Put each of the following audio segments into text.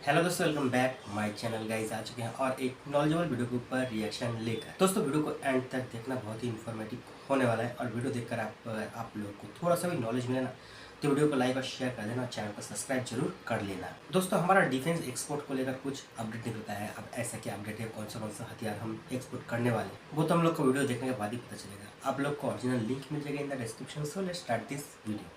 Hello दोस्तों, welcome back my channel guys. आ चुके हैं और एक नॉलेजेबल वीडियो के ऊपर रिएक्शन लेकर। दोस्तों वीडियो को एंड तक देखना, बहुत ही इन्फॉर्मेटिव होने वाला है। और वीडियो देखकर आप लोग को थोड़ा सा भी नॉलेज मिले ना, तो वीडियो को लाइक और शेयर कर देना और चैनल को सब्सक्राइब जरूर कर लेना। दोस्तों हमारा डिफेंस एक्सपोर्ट को लेकर कुछ अपडेट निकलता है। अब ऐसा क्या अपडेट है, कौन सा हथियार हम एक्सपोर्ट करने वाले हैं, वो तो हम लोग को वीडियो देखने के बाद ही पता चलेगा। आप लोग को ओरिजिनल लिंक मिल जाएगा in the description. So let's start this video.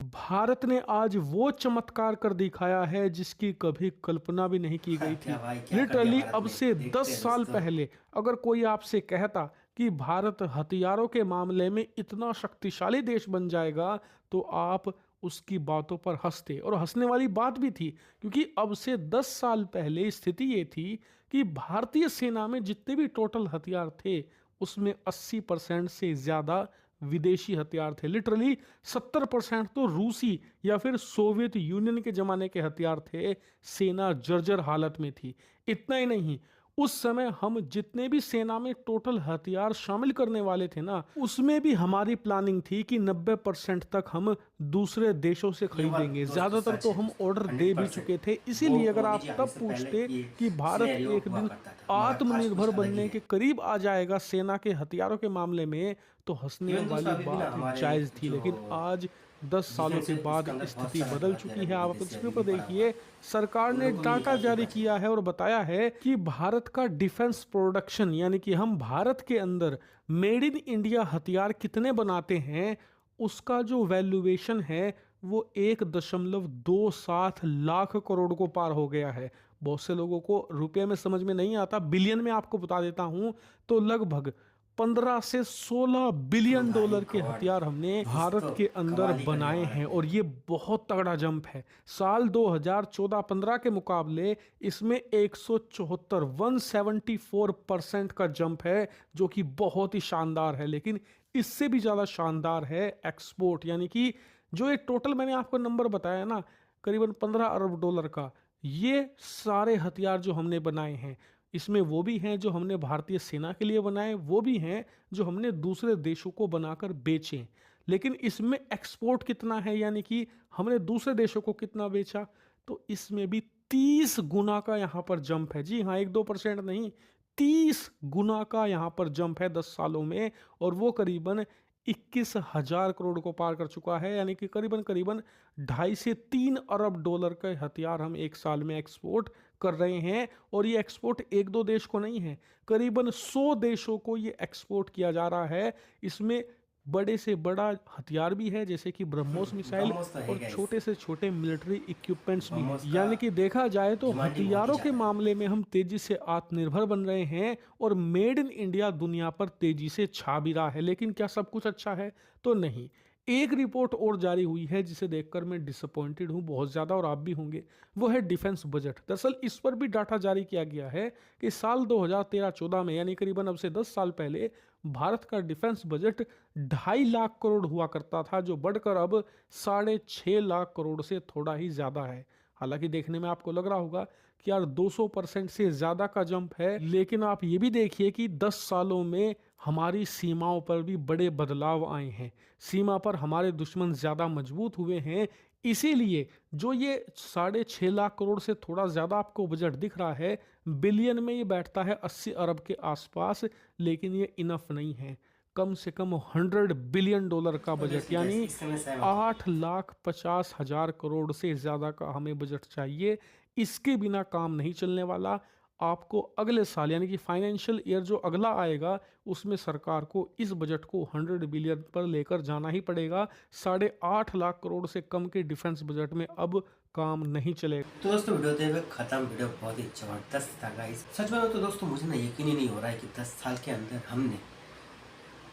Bharat ने आज वो चमत्कार कर दिखाया है जिसकी कभी कल्पना भी नहीं की गई क्या थी। भाई, क्या कर दिया लिटरली भारत अब ने, से देखते 10 हैं साल दोस्तों। पहले अगर कोई आपसे कहता कि भारत हथियारों के मामले में इतना शक्तिशाली देश बन जाएगा तो आप उसकी बातों पर हंसते। और हंसने वाली बात भी थी, क्योंकि अब से 10 साल पहले स्थिति ये थी कि भारतीय सेना में जितने भी टोटल हथियार थे उसमें 80% से ज़्यादा विदेशी हथियार थे। लिटरली 70% तो रूसी या फिर सोवियत यूनियन के ज़माने के हथियार थे। सेना जर्जर हालत में थी। इतना ही नहीं, उस समय हम जितने भी सेना में टोटल हथियार शामिल करने वाले थे ना, उसमें भी हमारी प्लानिंग थी कि 90% तक हम दूसरे देशों से ये बात खरीदेंगे। दोस्तों ज़्यादातर सच तो है हम दोस्तों, ऑर्डर दे भी 100%। चुके थे। वो इसीलिए अगर मोदी आप जी आने तब से पहले पूछते ये कि भारत सिनेरियो एक हुआ दिन करता था, मगर आज आत्मनिर्भर कुछ अलग ही बनने के है। करीब आ जाएगा सेना के हथियारों के मामले में, तो हंसने इवन दोस्तों वाली अभी भी ना बात हमारे जायज़ थी। जो लेकिन आज 10 सालों डिफेंस के है बाद उसके अंदर बहुत स्थिति सारा जो बदल हथियार चुकी है है। वो आप अपने विदेशी स्क्रीन अभी पर भी पड़ा हुआ देखिए, है। सरकार उन ने लोग को भी डाटा निकाल के जारी बचाए। किया है और बताया है कि भारत का डिफेंस प्रोडक्शन, यानी कि हम भारत के अंदर मेड इन इंडिया हथियार कितने बनाते हैं, उसका जो वैल्यूएशन है वो 1.27 लाख करोड़ को पार हो गया है। बहुत से लोगों को रुपए में समझ में नहीं आता, बिलियन में आपको बता देता हूं, तो लगभग 15 से 16 बिलियन भाई डॉलर के गॉड, हथियार हमने इस भारत तो के अंदर कमाल ही कर दिया बनाए भारत हैं। ने। और ये बहुत तगड़ा जंप है। साल 2014-15 के मुकाबले इसमें 174 174% का जंप है, जो कि बहुत ही शानदार है। लेकिन इससे भी ज़्यादा शानदार है एक्सपोर्ट, यानी कि जो ये टोटल मैंने आपको नंबर बताया ना, करीबन 15 अरब डॉलर का, ये सारे हथियार जो हमने बनाए हैं, इसमें वो भी हैं जो हमने भारतीय सेना के लिए बनाए, वो भी हैं जो हमने दूसरे देशों को बनाकर बेचे। लेकिन इसमें एक्सपोर्ट कितना है, यानी कि हमने दूसरे देशों को कितना बेचा, तो इसमें भी 30 गुना का यहां पर जंप है। जी हाँ, 1-2% नहीं, 30 गुना का यहां पर जंप है 10 सालों में। और वो करीबन 21,000 करोड़ को पार कर चुका है, यानी कि करीबन करीबन 2.5 से 3 अरब डॉलर के हथियार हम एक साल में एक्सपोर्ट कर रहे हैं। और ये एक्सपोर्ट एक दो देश को नहीं है, करीबन 100 देशों को ये एक्सपोर्ट किया जा रहा है। इसमें बड़े से बड़ा हथियार भी है, जैसे कि ब्रह्मोस मिसाइल, ब्रह्मोस तो है और गाइस। छोटे से छोटे मिलिट्री इक्विपमेंट्स भी हैं। ब्रह्मोस का यानी कि देखा जाए तो डिमांड ही बहुत ही हथियारों के ज़्यादा है। मामले में हम तेजी से आत्मनिर्भर बन रहे हैं और मेड इन इंडिया दुनिया पर तेजी से छा भी रहा है। लेकिन क्या सब कुछ अच्छा है? तो नहीं। एक रिपोर्ट और जारी हुई है जिसे देखकर मैं डिसअपॉइंटेड हूं बहुत ज़्यादा, और आप भी होंगे। वो है डिफेंस बजट। दरअसल इस पर भी डाटा जारी किया गया है कि साल 2013-14 में, यानी करीबन अब से 10 साल पहले, भारत का डिफेंस बजट 2.5 लाख करोड़ हुआ करता था, जो बढ़कर अब 6.5 लाख करोड़ से थोड़ा ही ज़्यादा है। हालांकि देखने में आपको लग रहा होगा कि यार 200% से ज़्यादा का जंप है, लेकिन आप ये भी देखिए कि 10 सालों में हमारी सीमाओं पर भी बड़े बदलाव आए हैं। सीमा पर हमारे दुश्मन ज़्यादा मजबूत हुए हैं। इसीलिए जो ये 6.5 लाख करोड़ से थोड़ा ज़्यादा आपको बजट दिख रहा है, बिलियन में ये बैठता है 80 अरब के आसपास। लेकिन ये इनफ नहीं है। कम से कम 100 बिलियन डॉलर का बजट, ऑब्वियसली गाइस, यानी इससे मैं सहमत हूँ। 8,50,000 करोड़ से ज़्यादा का हमें बजट चाहिए। इसके बिना काम नहीं चलने वाला। आपको अगले साल, यानी कि फाइनेंशियल ईयर जो अगला आएगा, उसमें सरकार को इस बजट को 100 बिलियन पर लेकर जाना ही पड़ेगा। 8.5 लाख करोड़ से कम के डिफेंस बजट में अब काम नहीं चलेगा। तो दोस्तों वीडियो देख हुए खत्म। वीडियो बहुत ही जबरदस्त था गाइस। सच में तो दोस्तों मुझे ना यकीन ही नहीं हो रहा है कि 10 साल के अंदर हमने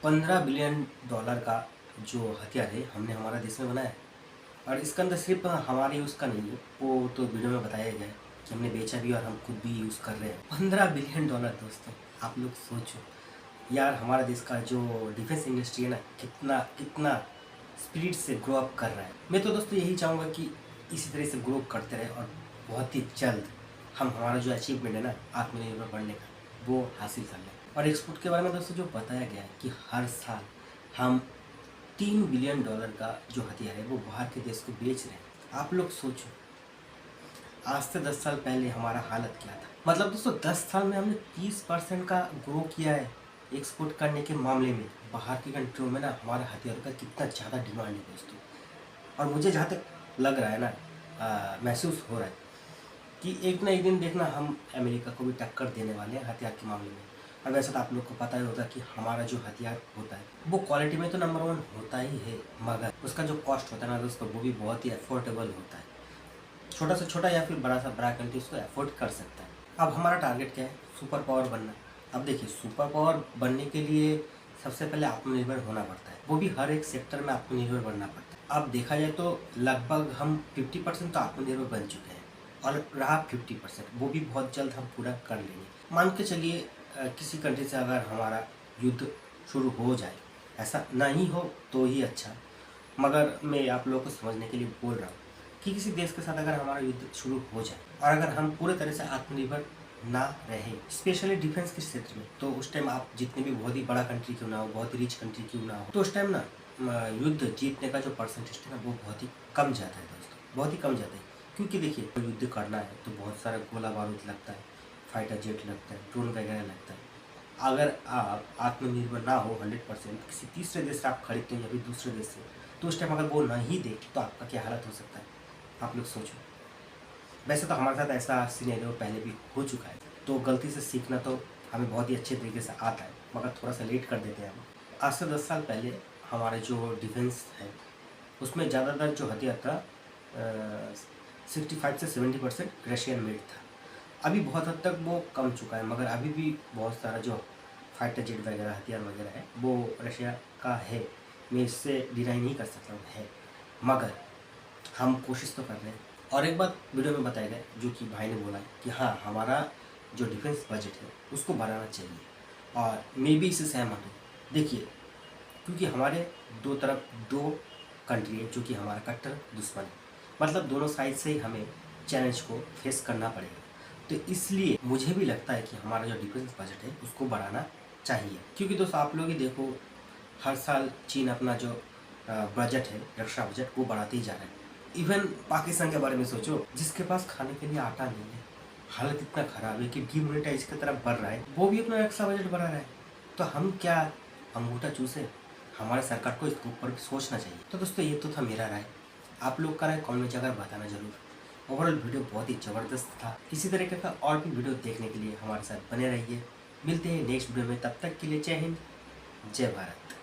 15 बिलियन डॉलर का जो हथियार है हमने हमारा देश में बनाया है। और इसके अंदर सिर्फ हमारे यूज़ का नहीं है, वो तो वीडियो में बताया गया है कि हमने बेचा भी और हम खुद भी यूज़ कर रहे हैं। 15 बिलियन डॉलर दोस्तों, आप लोग सोचो यार, हमारा देश का जो डिफेंस इंडस्ट्री है ना, कितना कितना स्पीड से ग्रो अप कर रहा है। मैं तो दोस्तों यही चाहूँगा कि इसी तरह से ग्रो करते रहे और बहुत ही जल्द हम हमारा जो अचीवमेंट है ना आत्मनिर्भर बनने का, वो हासिल कर लें। और एक्सपोर्ट के बारे में दोस्तों जो बताया गया है कि हर साल हम 3 बिलियन डॉलर का जो हथियार है वो बाहर के देश को बेच रहे हैं। आप लोग सोचो, आज से 10 साल पहले हमारा हालत क्या था। मतलब दोस्तों 10 साल में हमने 30% का ग्रो किया है एक्सपोर्ट करने के मामले में। बाहर की कंट्रियों में ना हमारे हथियारों का कितना ज़्यादा डिमांड है दोस्तों। और मुझे जहाँ तक लग रहा है ना, महसूस हो रहा है कि एक ना एक दिन देखना हम अमेरिका को भी टक्कर देने वाले हैं हथियार के मामले में। और वैसे तो आप लोग को पता ही होगा कि हमारा जो हथियार होता है वो क्वालिटी में तो नंबर 1 होता ही है, मगर उसका जो कॉस्ट होता है ना दोस्तों वो भी बहुत ही अफोर्डेबल होता है। छोटा से छोटा या फिर बड़ा सा बड़ा कंट्री उसको अफोर्ड कर सकता है। अब हमारा टारगेट क्या है? सुपर पावर बनना। अब देखिए सुपर पावर बनने के लिए सबसे पहले आत्मनिर्भर होना पड़ता है, वो भी हर एक सेक्टर में आत्मनिर्भर बनना पड़ता है। अब देखा जाए तो लगभग हम 50% तो आत्मनिर्भर बन चुके हैं और रहा 50% वो भी बहुत जल्द हम पूरा कर लेंगे। मान के चलिए किसी कंट्री से अगर हमारा युद्ध शुरू हो जाए, ऐसा नहीं हो तो ही अच्छा, मगर मैं आप लोगों को समझने के लिए बोल रहा हूँ कि किसी देश के साथ अगर हमारा युद्ध शुरू हो जाए और अगर हम पूरे तरह से आत्मनिर्भर ना रहे, स्पेशली डिफेंस के क्षेत्र में, तो उस टाइम आप जितने भी बहुत ही बड़ा कंट्री क्यों ना हो, बहुत ही रिच कंट्री क्यों ना हो, तो उस टाइम ना युद्ध जीतने का जो परसेंटेज है ना वो बहुत ही कम जाता है दोस्तों, बहुत ही कम जाता है। क्योंकि देखिए युद्ध करना है तो बहुत सारा गोला बारूद लगता है, फाइटर जेट लगता है, ड्रोन वगैरह लगता है। अगर आप आत्मनिर्भर ना हो 100%, किसी तीसरे देश से आप खरीदते हो या फिर दूसरे देश से, तो उस टाइम अगर वो नहीं दे तो आपका क्या हालत हो सकता है, आप लोग सोचो। वैसे तो हमारे साथ ऐसा सिनेरियो पहले भी हो चुका है, तो गलती से सीखना तो हमें बहुत ही अच्छे तरीके से आता है, मगर थोड़ा सा लेट कर देते हैं हम। आज से 10 साल पहले हमारा जो डिफेंस है उसमें ज़्यादातर जो हथियार था 65 से 70% रशियन मेड था। अभी बहुत हद तक वो कम चुका है, मगर अभी भी बहुत सारा जो फाइटर जेट वगैरह हथियार वगैरह है वो रशिया का है। मैं इससे डिनाई नहीं कर सकता हूँ, है, मगर हम कोशिश तो कर रहे हैं। और एक बात वीडियो में बताया गया जो कि भाई ने बोला है कि हाँ हमारा जो डिफेंस बजट है उसको बढ़ाना चाहिए, और मैं भी इससे सहमत हूँ। देखिए क्योंकि हमारे दो तरफ दो कंट्री है जो कि हमारा कट्टर दुश्मन है, मतलब दोनों साइड से ही हमें चैलेंज को फेस करना पड़ेगा। तो इसलिए मुझे भी लगता है कि हमारा जो डिफेंस बजट है उसको बढ़ाना चाहिए। क्योंकि दोस्तों आप लोग ही देखो, हर साल चीन अपना जो बजट है, रक्षा बजट, वो बढ़ाते ही जा रहा है। इवन पाकिस्तान के बारे में सोचो, जिसके पास खाने के लिए आटा नहीं है, हालत इतना खराब है कि डिमोनेटाइज की तरफ बढ़ रहा है, वो भी अपना रक्षा बजट बढ़ा रहा है। तो हम क्या अंगूठा चूसे? हमारे सरकार को इसके ऊपर भी सोचना चाहिए। तो दोस्तों ये तो था मेरा राय, आप लोग का राय कमेंट में जाकर बताना जरूर। ओवरऑल वीडियो बहुत ही ज़बरदस्त था। इसी तरीके का और भी वीडियो देखने के लिए हमारे साथ बने रहिए। मिलते हैं नेक्स्ट वीडियो में, तब तक के लिए जय हिंद, जय भारत।